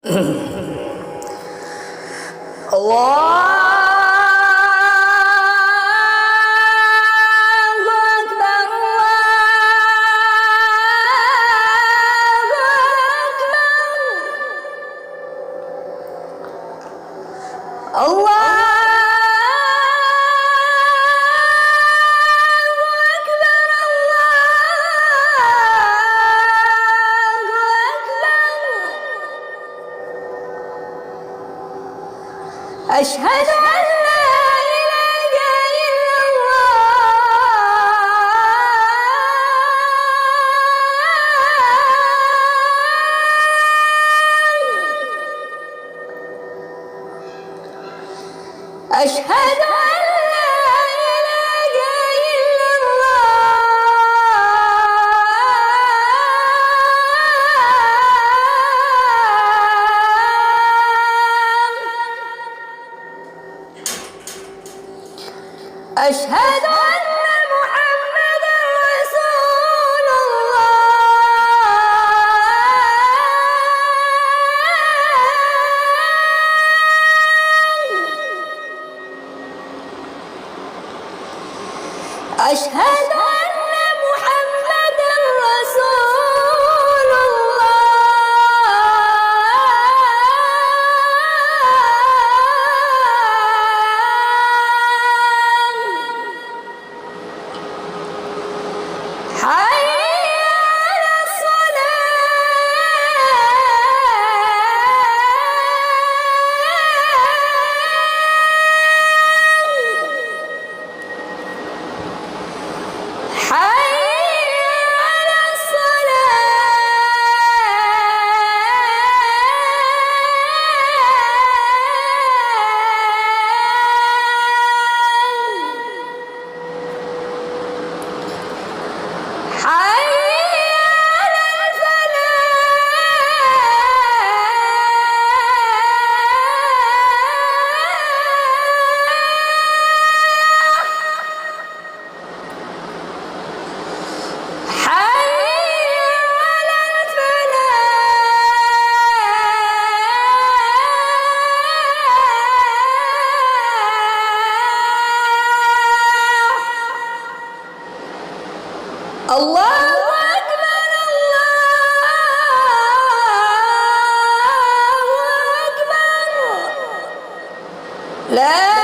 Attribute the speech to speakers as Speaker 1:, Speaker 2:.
Speaker 1: الله أكبر الله أشهد أن لا إله إلا الله أشهد أن لا إله إلا الله أشهد أن محمدًا رسول الله أشهد أن محمدًا رسول الله حي على الصلاة حي على الصلاة حي على الفلاح حي على الفلاح الله أكبر الله أكبر لا